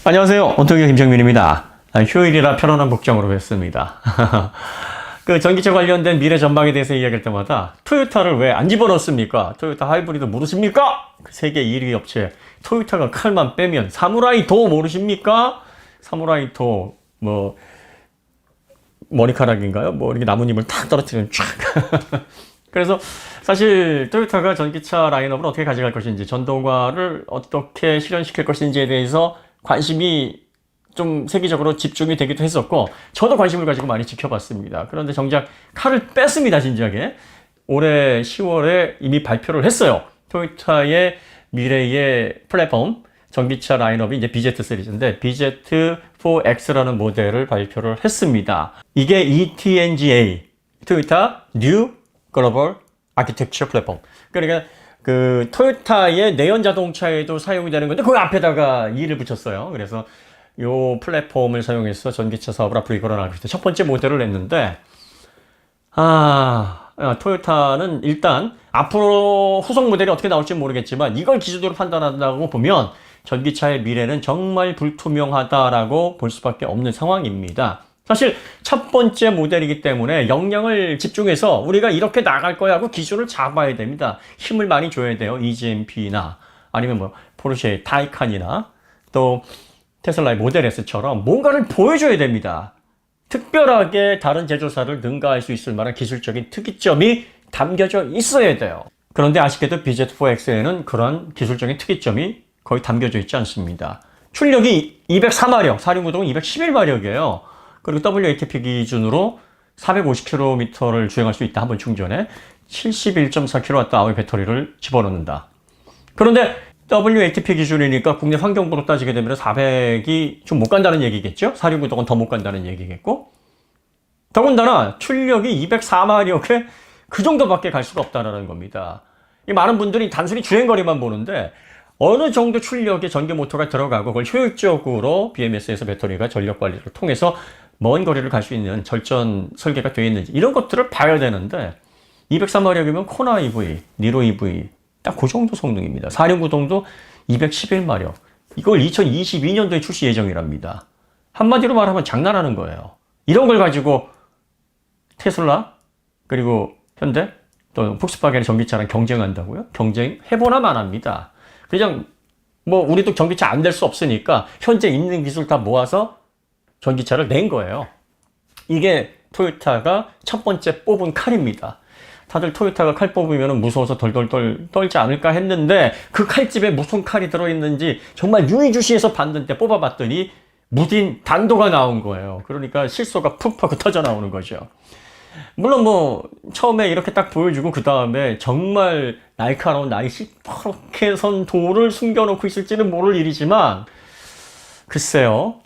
안녕하세요. 온토기의 김정민입니다. 휴일이라 편안한 복장으로 뵙습니다. 그 전기차 관련된 미래 전망에 대해서 이야기할 때마다 토요타를 왜 안 집어넣습니까? 토요타 하이브리드 모르십니까? 세계 1위 업체 토요타가 칼만 빼면 사무라이 도 모르십니까? 사무라이 도 뭐 머리카락인가요? 뭐 이렇게 나뭇잎을 탁 떨어뜨리면 쫙. 그래서 사실 토요타가 전기차 라인업을 어떻게 가져갈 것인지, 전동화를 어떻게 실현시킬 것인지에 대해서 관심이 좀 세계적으로 집중이 되기도 했었고, 저도 관심을 가지고 많이 지켜봤습니다. 그런데 정작 칼을 뺐습니다, 진지하게. 올해 10월에 이미 발표를 했어요. 토요타의 미래의 플랫폼, 전기차 라인업이 이제 BZ 시리즈인데, BZ4X라는 모델을 발표를 했습니다. 이게 ETNGA, 토요타 New Global Architecture Platform. 그러니까 그 토요타의 내연 자동차에도 사용이 되는 건데 그 앞에다가 E를 붙였어요. 그래서 요 플랫폼을 사용해서 전기차 사업을 앞으로 이끌어나갈 때 첫 번째 모델을 냈는데, 토요타는 일단 앞으로 후속 모델이 어떻게 나올지 모르겠지만 이걸 기준으로 판단한다고 보면 전기차의 미래는 정말 불투명하다라고 볼 수밖에 없는 상황입니다. 사실 첫 번째 모델이기 때문에 역량을 집중해서 우리가 이렇게 나갈 거야 하고 기준을 잡아야 됩니다. 힘을 많이 줘야 돼요. EGMP나 아니면 뭐 포르쉐의 타이칸이나 또 테슬라의 모델 S처럼 뭔가를 보여줘야 됩니다. 특별하게 다른 제조사를 능가할 수 있을 만한 기술적인 특이점이 담겨져 있어야 돼요. 그런데 아쉽게도 BZ4X에는 그런 기술적인 특이점이 거의 담겨져 있지 않습니다. 출력이 204마력, 4륜구동은 211마력이에요. 그리고 WLTP 기준으로 450km를 주행할 수 있다, 한 번 충전에. 71.4kWh의 배터리를 집어넣는다. 그런데 WLTP 기준이니까 국내 환경부로 따지게 되면 400이 좀 못 간다는 얘기겠죠? 4륜구동은 더 못 간다는 얘기겠고. 더군다나 출력이 204마력에 그 정도밖에 갈 수가 없다는 겁니다. 많은 분들이 단순히 주행거리만 보는데 어느 정도 출력의 전기 모터가 들어가고 그걸 효율적으로 BMS에서 배터리가 전력 관리를 통해서 먼 거리를 갈 수 있는 절전 설계가 되어 있는지, 이런 것들을 봐야 되는데 204마력이면 코나 EV, 니로 EV 딱 그 정도 성능입니다. 4륜구동도 211마력. 이걸 2022년도에 출시 예정이랍니다. 한마디로 말하면 장난하는 거예요. 이런 걸 가지고 테슬라 그리고 현대 또 폭스바겐의 전기차랑 경쟁한다고요? 경쟁해보나 만합니다. 그냥 뭐 우리도 전기차 안 될 수 없으니까 현재 있는 기술 다 모아서 전기차를 낸 거예요. 이게 토요타가 첫 번째 뽑은 칼입니다. 다들 토요타가 칼 뽑으면 무서워서 덜덜덜 떨지 않을까 했는데 그 칼집에 무슨 칼이 들어있는지 정말 유의주시해서 봤는데 뽑아봤더니 무딘 단도가 나온 거예요. 그러니까 실소가 푹 하고 터져 나오는 거죠. 물론 뭐 처음에 이렇게 딱 보여주고 그 다음에 정말 날카로운 나이 시퍼렇게 선 돌을 숨겨놓고 있을지는 모를 일이지만, 글쎄요,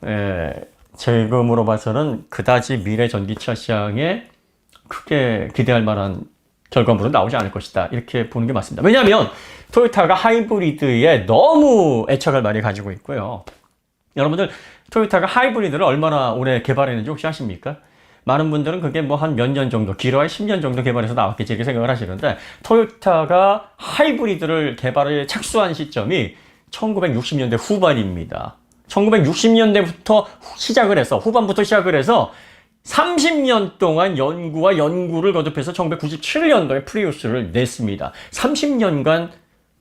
지금으로 봐서는 그다지 미래 전기차 시장에 크게 기대할 만한 결과물은 나오지 않을 것이다, 이렇게 보는 게 맞습니다. 왜냐하면 토요타가 하이브리드에 너무 애착을 많이 가지고 있고요. 여러분들 토요타가 하이브리드를 얼마나 오래 개발했는지 혹시 아십니까? 많은 분들은 그게 뭐 한 몇 년 정도, 길어야 10년 정도 개발해서 나왔겠지 이렇게 생각을 하시는데, 토요타가 하이브리드를 개발에 착수한 시점이 1960년대 후반입니다. 1960년대부터 시작을 해서, 후반부터 시작을 해서 30년 동안 연구와 연구를 거듭해서 1997년도에 프리우스를 냈습니다. 30년간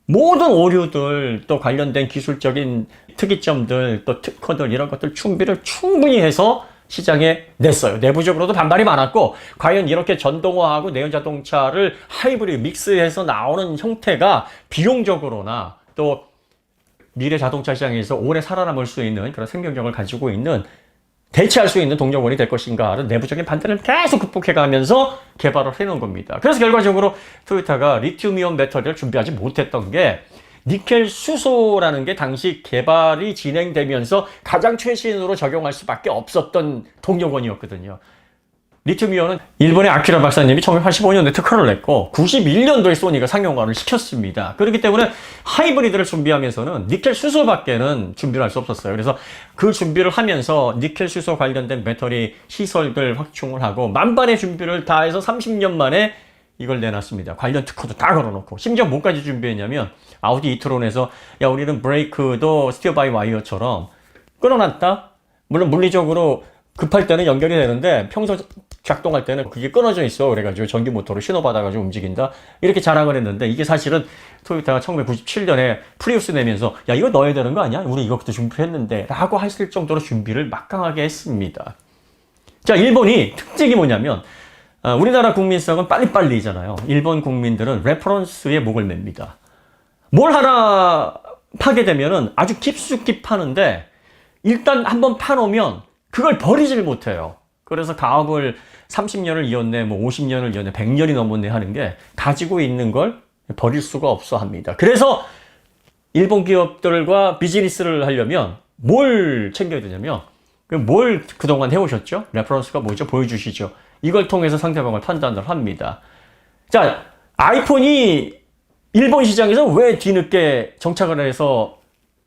모든 오류들, 또 관련된 기술적인 특이점들, 또 특허들, 이런 것들 준비를 충분히 해서 시장에 냈어요. 내부적으로도 반발이 많았고, 과연 이렇게 전동화하고 내연자동차를 하이브리드 믹스해서 나오는 형태가 비용적으로나 또 미래 자동차 시장에서 오래 살아남을 수 있는 그런 생명력을 가지고 있는, 대체할 수 있는 동력원이 될 것인가를 내부적인 반대를 계속 극복해가면서 개발을 해놓은 겁니다. 그래서 결과적으로 토요타가 리튬이온 배터리를 준비하지 못했던 게, 니켈 수소라는 게 당시 개발이 진행되면서 가장 최신으로 적용할 수밖에 없었던 동력원이었거든요. 리튬이온은 일본의 아키라 박사님이 1985년도에 특허를 냈고 91년도에 소니가 상용화를 시켰습니다. 그렇기 때문에 하이브리드를 준비하면서는 니켈 수소밖에는 준비를 할 수 없었어요. 그래서 그 준비를 하면서 니켈 수소 관련된 배터리 시설들 확충을 하고 만반의 준비를 다 해서 30년 만에 이걸 내놨습니다. 관련 특허도 다 걸어놓고. 심지어 뭐까지 준비했냐면 아우디 이트론에서 야 우리는 브레이크도 스티어 바이 와이어처럼 끊어놨다? 물론 물리적으로 급할 때는 연결이 되는데 평소 작동할 때는 그게 끊어져 있어. 그래가지고 전기 모터로 신호받아가지고 움직인다. 이렇게 자랑을 했는데 이게 사실은 토요타가 1997년에 프리우스 내면서 야, 이거 넣어야 되는 거 아니야? 우리 이것도 준비했는데 라고 했을 정도로 준비를 막강하게 했습니다. 자, 일본이 특징이 뭐냐면 우리나라 국민성은 빨리빨리잖아요. 일본 국민들은 레퍼런스에 목을 맵니다. 뭘 하나 파게 되면은 아주 깊숙이 파는데 일단 한번 파놓으면 그걸 버리질 못해요. 그래서 가업을 30년을 이었네, 뭐 50년을 이었네, 100년이 넘었네 하는 게 가지고 있는 걸 버릴 수가 없어 합니다. 그래서 일본 기업들과 비즈니스를 하려면 뭘 챙겨야 되냐면 뭘 그동안 해오셨죠? 레퍼런스가 뭐죠? 보여주시죠. 이걸 통해서 상대방을 판단을 합니다. 자, 아이폰이 일본 시장에서 왜 뒤늦게 정착을 해서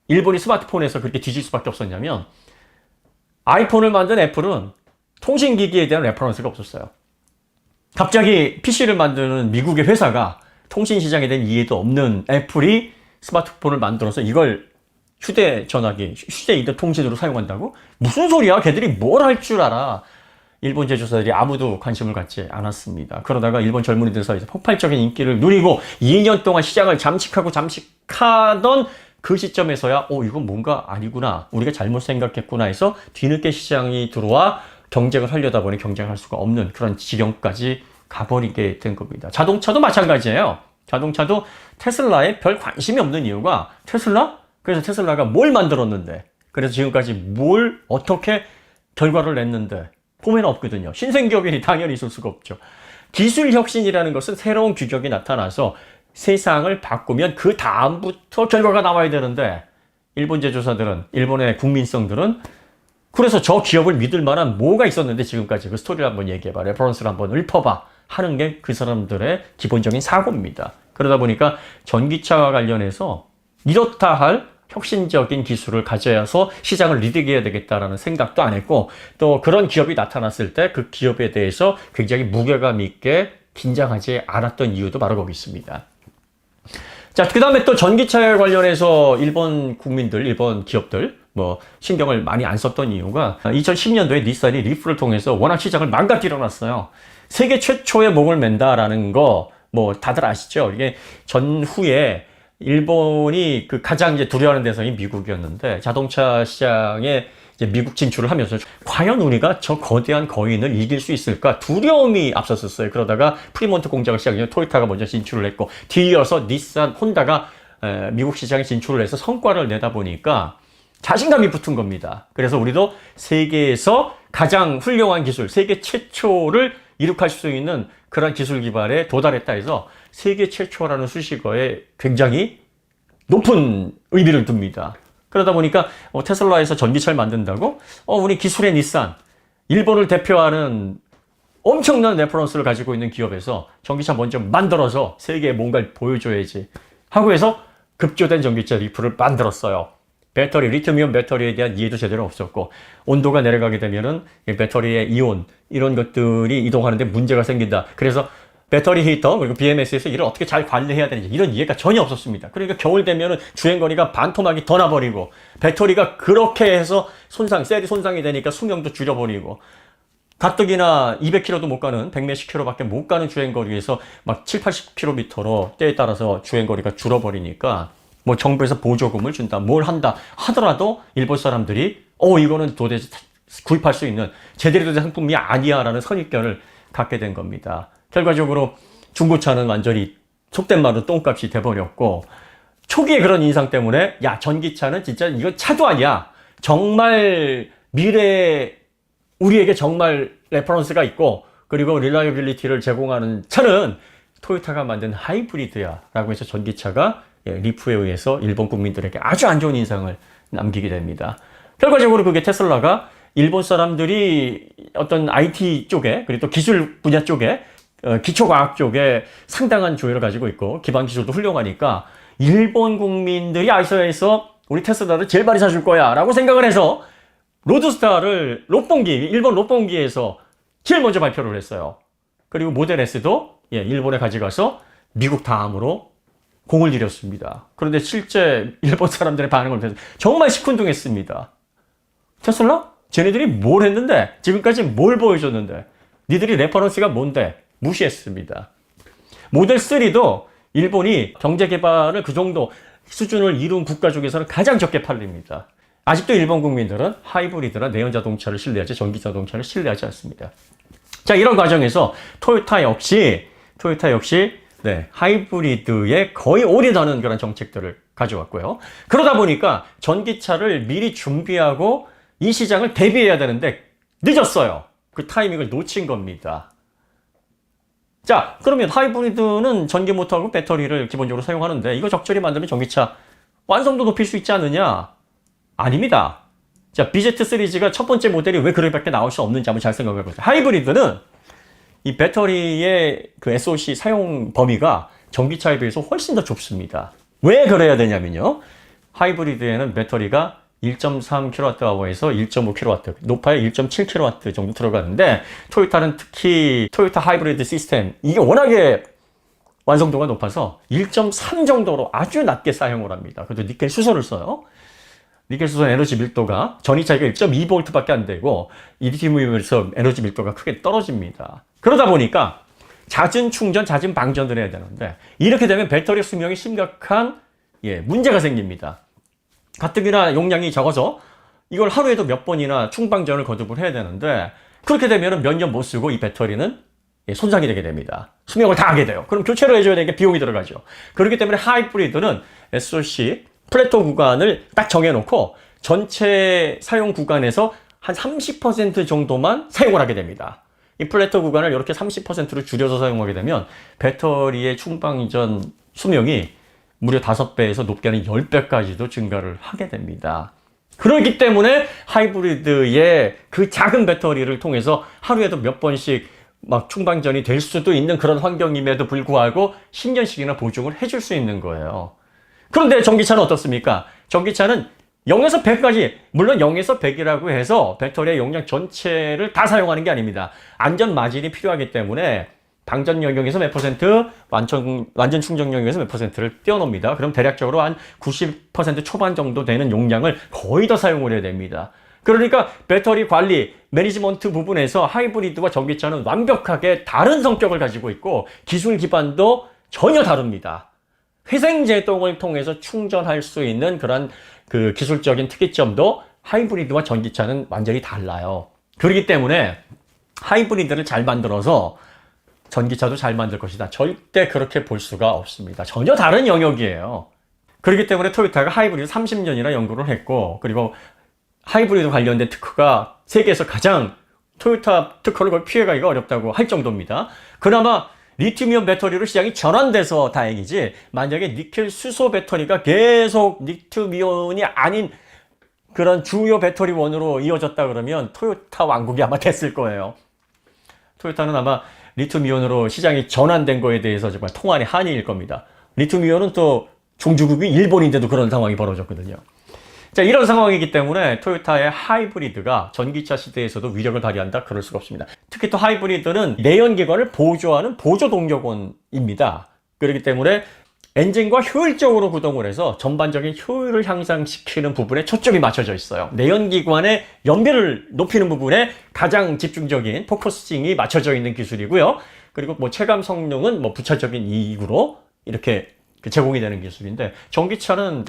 일본이 스마트폰에서 그렇게 뒤질 수밖에 없었냐면 아이폰을 만든 애플은 통신기기에 대한 레퍼런스가 없었어요. 갑자기 PC를 만드는 미국의 회사가 통신시장에 대한 이해도 없는 애플이 스마트폰을 만들어서 이걸 휴대전화기, 휴대인터 통신으로 사용한다고? 무슨 소리야? 걔들이 뭘 할 줄 알아? 일본 제조사들이 아무도 관심을 갖지 않았습니다. 그러다가 일본 젊은이들 사이에서 폭발적인 인기를 누리고 2년 동안 시장을 잠식하던 그 시점에서야 이건 뭔가 아니구나. 우리가 잘못 생각했구나 해서 뒤늦게 시장이 들어와 경쟁을 하려다 보니 경쟁할 수가 없는 그런 지경까지 가버리게 된 겁니다. 자동차도 마찬가지예요. 자동차도 테슬라에 별 관심이 없는 이유가 테슬라? 그래서 테슬라가 뭘 만들었는데 그래서 지금까지 뭘 어떻게 결과를 냈는데 보면 없거든요. 신생기업이 당연히 있을 수가 없죠. 기술 혁신이라는 것은 새로운 규격이 나타나서 세상을 바꾸면 그 다음부터 결과가 나와야 되는데 일본 제조사들은 일본의 국민성들은 그래서 저 기업을 믿을 만한 뭐가 있었는데 지금까지 그 스토리를 한번 얘기해봐. 레퍼런스를 한번 읊어봐. 하는 게 그 사람들의 기본적인 사고입니다. 그러다 보니까 전기차와 관련해서 이렇다 할 혁신적인 기술을 가져야서 시장을 리드해야 되겠다라는 생각도 안 했고 또 그런 기업이 나타났을 때 그 기업에 대해서 굉장히 무게감 있게 긴장하지 않았던 이유도 바로 거기 있습니다. 자, 그 다음에 또 전기차에 관련해서 일본 국민들, 일본 기업들 신경을 많이 안 썼던 이유가 2010년도에 닛산이 리프를 통해서 워낙 시장을 망가뜨려 놨어요. 세계 최초의 목을 맨다라는 거 다들 아시죠? 이게 전후에 일본이 그 가장 이제 두려워하는 대상이 미국이었는데 자동차 시장에 이제 미국 진출을 하면서 과연 우리가 저 거대한 거인을 이길 수 있을까 두려움이 앞섰었어요. 그러다가 프리몬트 공장을 시작해서 토요타가 먼저 진출을 했고 뒤이어서 닛산, 혼다가 미국 시장에 진출을 해서 성과를 내다 보니까 자신감이 붙은 겁니다. 그래서 우리도 세계에서 가장 훌륭한 기술, 세계 최초를 이룩할 수 있는 그런 기술 기반에 도달했다 해서 세계 최초라는 수식어에 굉장히 높은 의미를 둡니다. 그러다 보니까 테슬라에서 전기차를 만든다고? 우리 기술의 닛산, 일본을 대표하는 엄청난 레퍼런스를 가지고 있는 기업에서 전기차 먼저 만들어서 세계에 뭔가를 보여줘야지 하고 해서 급조된 전기차 리프를 만들었어요. 배터리, 리튬이온 배터리에 대한 이해도 제대로 없었고 온도가 내려가게 되면은 배터리의 이온 이런 것들이 이동하는데 문제가 생긴다. 그래서 배터리 히터 그리고 BMS에서 이를 어떻게 잘 관리해야 되는지 이런 이해가 전혀 없었습니다. 그러니까 겨울 되면은 주행거리가 반토막이 더 나버리고 배터리가 그렇게 해서 셀이 손상이 되니까 수명도 줄여버리고 가뜩이나 200km도 못 가는 100몇십 km밖에 못 가는 주행거리에서 막 7, 80km로 때에 따라서 주행거리가 줄어버리니까 정부에서 보조금을 준다, 뭘 한다 하더라도 일본 사람들이 이거는 도대체 구입할 수 있는 제대로 된 상품이 아니야 라는 선입견을 갖게 된 겁니다. 결과적으로 중고차는 완전히 속된 말로 똥값이 돼버렸고 초기에 그런 인상 때문에 야 전기차는 진짜 이건 차도 아니야. 정말 미래에 우리에게 정말 레퍼런스가 있고 그리고 릴라이빌리티를 제공하는 차는 토요타가 만든 하이브리드야 라고 해서 전기차가 리프에 의해서 일본 국민들에게 아주 안 좋은 인상을 남기게 됩니다. 결과적으로 그게 테슬라가 일본 사람들이 어떤 IT 쪽에 그리고 또 기술 분야 쪽에 기초과학 쪽에 상당한 조예를 가지고 있고 기반 기술도 훌륭하니까 일본 국민들이 아시아에서 우리 테슬라를 제일 많이 사줄 거야 라고 생각을 해서 로드스타를 일본 롯본기에서 제일 먼저 발표를 했어요. 그리고 모델 S도 일본에 가져가서 미국 다음으로 공을 들였습니다. 그런데 실제 일본 사람들의 반응을 보면서 정말 시큰둥했습니다. 테슬라? 쟤네들이 뭘 했는데? 지금까지 뭘 보여줬는데? 니들이 레퍼런스가 뭔데? 무시했습니다. 모델 3도 일본이 경제 개발을 그 정도 수준을 이룬 국가 중에서는 가장 적게 팔립니다. 아직도 일본 국민들은 하이브리드나 내연 자동차를 신뢰하지 전기 자동차를 신뢰하지 않습니다. 자, 이런 과정에서 토요타 역시 네, 하이브리드에 거의 올인하는 그런 정책들을 가져왔고요. 그러다 보니까 전기차를 미리 준비하고 이 시장을 대비해야 되는데 늦었어요. 그 타이밍을 놓친 겁니다. 자, 그러면 하이브리드는 전기 모터하고 배터리를 기본적으로 사용하는데 이거 적절히 만들면 전기차 완성도 높일 수 있지 않느냐? 아닙니다. 자, BZ 시리즈가 첫 번째 모델이 왜 그렇게밖에 나올 수 없는지 한번 잘 생각해 보세요. 하이브리드는 이 배터리의 그 SOC 사용 범위가 전기차에 비해서 훨씬 더 좁습니다. 왜 그래야 되냐면요. 하이브리드에는 배터리가 1.3kWh에서 1.5kW, 높아야 1.7kW 정도 들어가는데 토요타는 특히 토요타 하이브리드 시스템 이게 워낙에 완성도가 높아서 1.3 정도로 아주 낮게 사용을 합니다. 그래도 니켈 수소를 써요. 니켈 수소 에너지 밀도가 전이차이가 1.2V밖에 안 되고 리튬이온에서 에너지 밀도가 크게 떨어집니다. 그러다 보니까 잦은 충전, 잦은 방전을 해야 되는데 이렇게 되면 배터리 수명이 심각한 문제가 생깁니다. 가뜩이나 용량이 적어서 이걸 하루에도 몇 번이나 충방전을 거듭을 해야 되는데 그렇게 되면 몇 년 못 쓰고 이 배터리는 손상이 되게 됩니다. 수명을 다 하게 돼요. 그럼 교체를 해줘야 되는 게 비용이 들어가죠. 그렇기 때문에 하이브리드는 SOC 플래토 구간을 딱 정해놓고 전체 사용 구간에서 한 30% 정도만 사용을 하게 됩니다. 이 플래토 구간을 이렇게 30%로 줄여서 사용하게 되면 배터리의 충방전 수명이 무려 5배에서 높게는 10배까지도 증가를 하게 됩니다. 그렇기 때문에 하이브리드의 그 작은 배터리를 통해서 하루에도 몇 번씩 막 충방전이 될 수도 있는 그런 환경임에도 불구하고 10년씩이나 보증을 해줄 수 있는 거예요. 그런데 전기차는 어떻습니까? 전기차는 0에서 100까지, 물론 0에서 100이라고 해서 배터리의 용량 전체를 다 사용하는 게 아닙니다. 안전 마진이 필요하기 때문에 방전 영역에서 몇 퍼센트, 완전 충전 영역에서 몇 퍼센트를 떼어놓습니다. 그럼 대략적으로 한 90% 초반 정도 되는 용량을 거의 다 사용을 해야 됩니다. 그러니까 배터리 관리, 매니지먼트 부분에서 하이브리드와 전기차는 완벽하게 다른 성격을 가지고 있고 기술 기반도 전혀 다릅니다. 회생제동을 통해서 충전할 수 있는 그런 그 기술적인 특이점도 하이브리드와 전기차는 완전히 달라요. 그렇기 때문에 하이브리드를 잘 만들어서 전기차도 잘 만들 것이다. 절대 그렇게 볼 수가 없습니다. 전혀 다른 영역이에요. 그렇기 때문에 토요타가 하이브리드 30년이나 연구를 했고, 그리고 하이브리드 관련된 특허가 세계에서 가장 토요타 특허를 거의 피해가기가 어렵다고 할 정도입니다. 그나마 리튬이온 배터리로 시장이 전환돼서 다행이지, 만약에 니켈 수소 배터리가 계속 리튬이온이 아닌 그런 주요 배터리 원으로 이어졌다 그러면 토요타 왕국이 아마 됐을 거예요. 토요타는 아마 리튬이온으로 시장이 전환된 거에 대해서 정말 통안의 한이일 겁니다. 리튬이온은 또 종주국이 일본인데도 그런 상황이 벌어졌거든요. 자, 이런 상황이기 때문에 토요타의 하이브리드가 전기차 시대에서도 위력을 발휘한다? 그럴 수가 없습니다. 특히 또 하이브리드는 내연기관을 보조하는 보조동력원입니다. 그렇기 때문에 엔진과 효율적으로 구동을 해서 전반적인 효율을 향상시키는 부분에 초점이 맞춰져 있어요. 내연기관의 연비를 높이는 부분에 가장 집중적인 포커싱이 맞춰져 있는 기술이고요. 그리고 뭐 체감 성능은 뭐 부차적인 이익으로 이렇게 제공이 되는 기술인데, 전기차는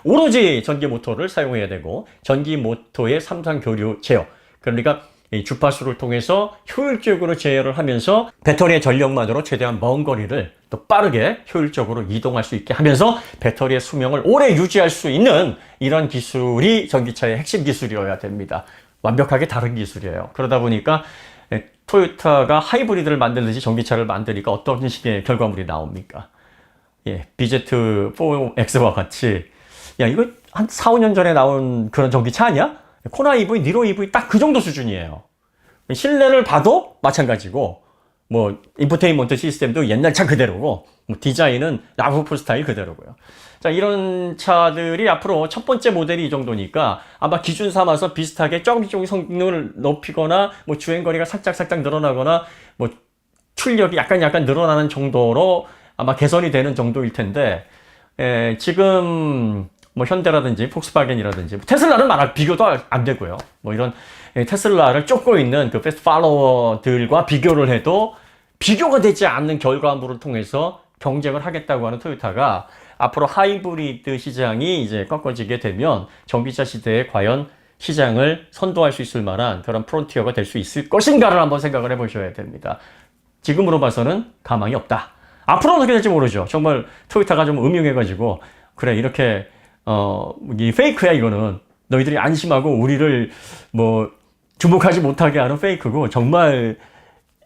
오로지 전기 모터를 사용해야 되고, 전기 모터의 3상 교류 제어, 그러니까 이 주파수를 통해서 효율적으로 제어를 하면서 배터리의 전력만으로 최대한 먼 거리를 또 빠르게 효율적으로 이동할 수 있게 하면서 배터리의 수명을 오래 유지할 수 있는 이런 기술이 전기차의 핵심 기술이어야 됩니다. 완벽하게 다른 기술이에요. 그러다 보니까 토요타가 하이브리드를 만들듯이 전기차를 만드니까 어떤 식의 결과물이 나옵니까? BZ4X와 같이, 야, 이거 한 4, 5년 전에 나온 그런 전기차 아니야? 코나 EV, 니로 EV 딱 그 정도 수준이에요. 실내를 봐도 마찬가지고, 뭐, 인포테인먼트 시스템도 옛날 차 그대로고, 뭐 디자인은 라브4 스타일 그대로고요. 자, 이런 차들이 앞으로 첫 번째 모델이 이 정도니까 아마 기준 삼아서 비슷하게 조금 성능을 높이거나, 뭐 주행거리가 살짝 늘어나거나, 뭐 출력이 약간 늘어나는 정도로 아마 개선이 되는 정도일 텐데, 지금 뭐 현대라든지 폭스바겐이라든지 테슬라는 말할 비교도 안 되고요. 뭐 이런 테슬라를 쫓고 있는 그 패스트 팔로워들과 비교를 해도 비교가 되지 않는 결과물을 통해서 경쟁을 하겠다고 하는 토요타가 앞으로 하이브리드 시장이 이제 꺾어지게 되면 전기차 시대에 과연 시장을 선도할 수 있을 만한 그런 프론티어가 될 수 있을 것인가를 한번 생각을 해보셔야 됩니다. 지금으로 봐서는 가망이 없다. 앞으로는 어떻게 될지 모르죠. 정말 토요타가 좀 음흉해가지고 그래 이렇게 이 페이크야 이거는 너희들이 안심하고 우리를 뭐 주목하지 못하게 하는 페이크고 정말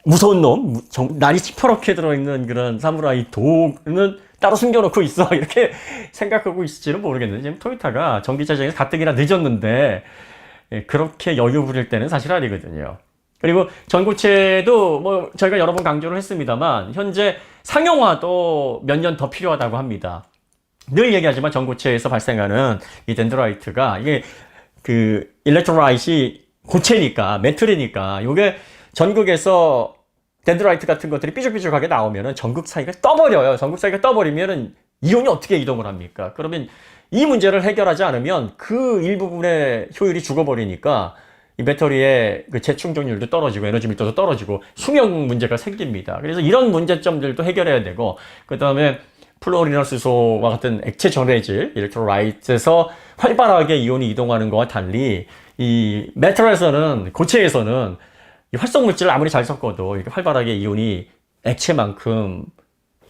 무서운 놈, 날이 시퍼렇게 들어있는 그런 사무라이 도는 따로 숨겨놓고 있어 이렇게 생각하고 있을지는 모르겠는데 지금 토요타가 전기차장에서 가뜩이나 늦었는데 그렇게 여유 부릴 때는 사실 아니거든요. 그리고 전고체도 뭐 저희가 여러 번 강조를 했습니다만 현재 상용화도 몇 년 더 필요하다고 합니다. 늘 얘기하지만 전고체에서 발생하는 이 덴드라이트가 이게 그 일렉트로라이트이 고체니까 메틀이니까 이게 전극에서 덴드라이트 같은 것들이 삐죽삐죽하게 나오면은 전극 사이가 떠버려요. 전극 사이가 떠버리면은 이온이 어떻게 이동을 합니까? 그러면 이 문제를 해결하지 않으면 그 일부분의 효율이 죽어버리니까 이 배터리의 그 재충전율도 떨어지고 에너지 밀도도 떨어지고 수명 문제가 생깁니다. 그래서 이런 문제점들도 해결해야 되고 그 다음에 플로리너스소와 같은 액체 전해질 일렉트로라이트에서 활발하게 이온이 이동하는 것과 달리 이 메탈에서는 고체에서는 이 활성 물질을 아무리 잘 섞어도 이렇게 활발하게 이온이 액체만큼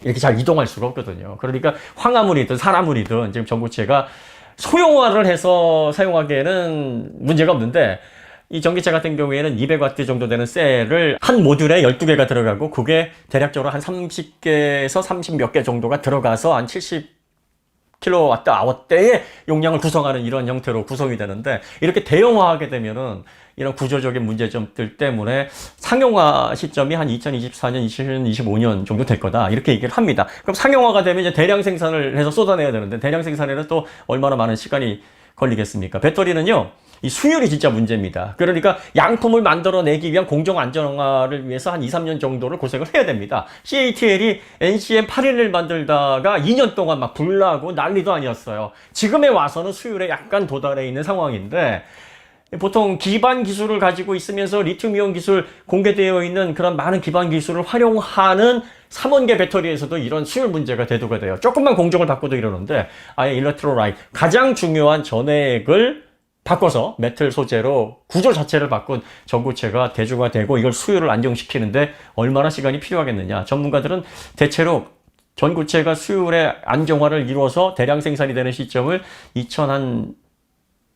이렇게 잘 이동할 수가 없거든요. 그러니까 황화물이든 산화물이든 지금 전고체가 소형화를 해서 사용하기에는 문제가 없는데 이 전기차 같은 경우에는 200W 정도 되는 셀을 한 모듈에 12개가 들어가고 그게 대략적으로 한 30개에서 30 몇 개 정도가 들어가서 한 70kWh대의 용량을 구성하는 이런 형태로 구성이 되는데 이렇게 대형화하게 되면은 이런 구조적인 문제점들 때문에 상용화 시점이 한 2024년, 2025년 정도 될 거다. 이렇게 얘기를 합니다. 그럼 상용화가 되면 이제 대량 생산을 해서 쏟아내야 되는데 대량 생산에는 또 얼마나 많은 시간이 걸리겠습니까? 배터리는요, 이 수율이 진짜 문제입니다. 그러니까 양품을 만들어내기 위한 공정 안전화를 위해서 한 2, 3년 정도를 고생을 해야 됩니다. CATL이 NCM811 만들다가 2년 동안 막 불나고 난리도 아니었어요. 지금에 와서는 수율에 약간 도달해 있는 상황인데 보통 기반 기술을 가지고 있으면서 리튬이온 기술 공개되어 있는 그런 많은 기반 기술을 활용하는 3원계 배터리에서도 이런 수율 문제가 대두가 돼요. 조금만 공정을 바꿔도 이러는데 아예 일렉트로라이트 가장 중요한 전해액을 바꿔서 메탈 소재로 구조 자체를 바꾼 전고체가 대중화되고 이걸 수율을 안정시키는데 얼마나 시간이 필요하겠느냐. 전문가들은 대체로 전고체가 수율의 안정화를 이루어서 대량 생산이 되는 시점을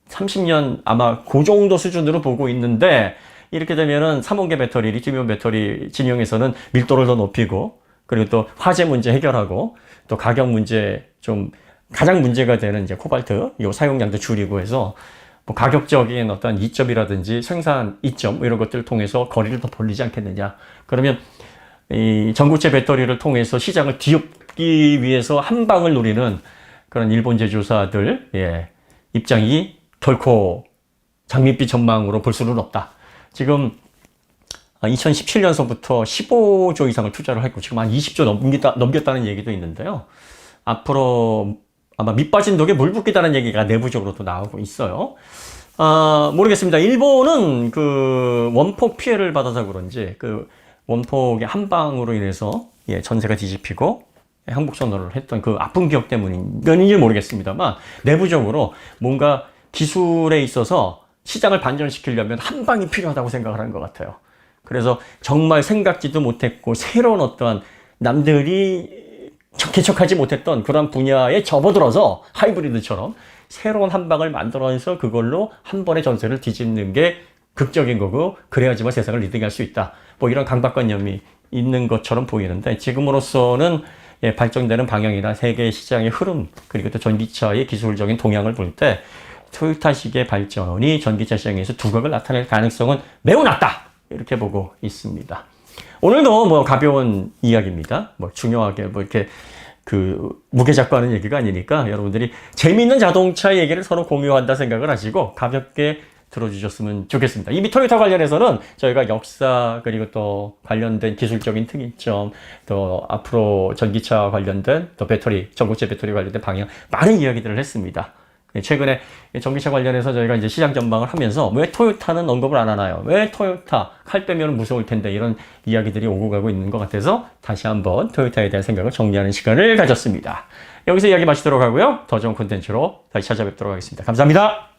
2030년 아마 그 정도 수준으로 보고 있는데 이렇게 되면은 3원계 배터리, 리튬이온 배터리 진영에서는 밀도를 더 높이고 그리고 또 화재 문제 해결하고 또 가격 문제 좀 가장 문제가 되는 이제 코발트 요 사용량도 줄이고 해서 뭐 가격적인 어떤 이점이라든지 생산 이점 뭐 이런 것들을 통해서 거리를 더 벌리지 않겠느냐. 그러면 이 전고체 배터리를 통해서 시장을 뒤엎기 위해서 한 방을 노리는 그런 일본 제조사들 입장이 결코 장밋빛 전망으로 볼 수는 없다. 지금 2017년서부터 15조 이상을 투자를 했고 지금 한 20조 넘겼다는 얘기도 있는데요. 앞으로 아마 밑 빠진 독에 물 붓기다는 얘기가 내부적으로도 나오고 있어요. 모르겠습니다. 일본은 그 원폭 피해를 받아서 그런지 그 원폭의 한 방으로 인해서 전세가 뒤집히고 항복 선언을 했던 그 아픈 기억 때문인지 모르겠습니다만 내부적으로 뭔가 기술에 있어서 시장을 반전시키려면 한 방이 필요하다고 생각을 하는 것 같아요. 그래서 정말 생각지도 못했고 새로운 어떠한 남들이 개척하지 못했던 그런 분야에 접어들어서 하이브리드처럼 새로운 한 방을 만들어내서 그걸로 한 번의 전세를 뒤집는 게 극적인 거고 그래야지만 세상을 리딩할 수 있다. 뭐 이런 강박관념이 있는 것처럼 보이는데 지금으로서는 발전되는 방향이나 세계 시장의 흐름 그리고 또 전기차의 기술적인 동향을 볼 때 토요타식의 발전이 전기차 시장에서 두각을 나타낼 가능성은 매우 낮다. 이렇게 보고 있습니다. 오늘도 뭐 가벼운 이야기입니다. 뭐 중요하게 뭐 이렇게 그 무게 잡고 하는 얘기가 아니니까 여러분들이 재미있는 자동차 얘기를 서로 공유한다 생각을 하시고 가볍게 들어주셨으면 좋겠습니다. 이미 토요타 관련해서는 저희가 역사 그리고 또 관련된 기술적인 특이점 또 앞으로 전기차 관련된 또 배터리 전고체 배터리 관련된 방향 많은 이야기들을 했습니다. 최근에 전기차 관련해서 저희가 이제 시장 전망을 하면서 왜 토요타는 언급을 안 하나요? 왜 토요타 칼 빼면 무서울 텐데 이런 이야기들이 오고 가고 있는 것 같아서 다시 한번 토요타에 대한 생각을 정리하는 시간을 가졌습니다. 여기서 이야기 마치도록 하고요. 더 좋은 콘텐츠로 다시 찾아뵙도록 하겠습니다. 감사합니다.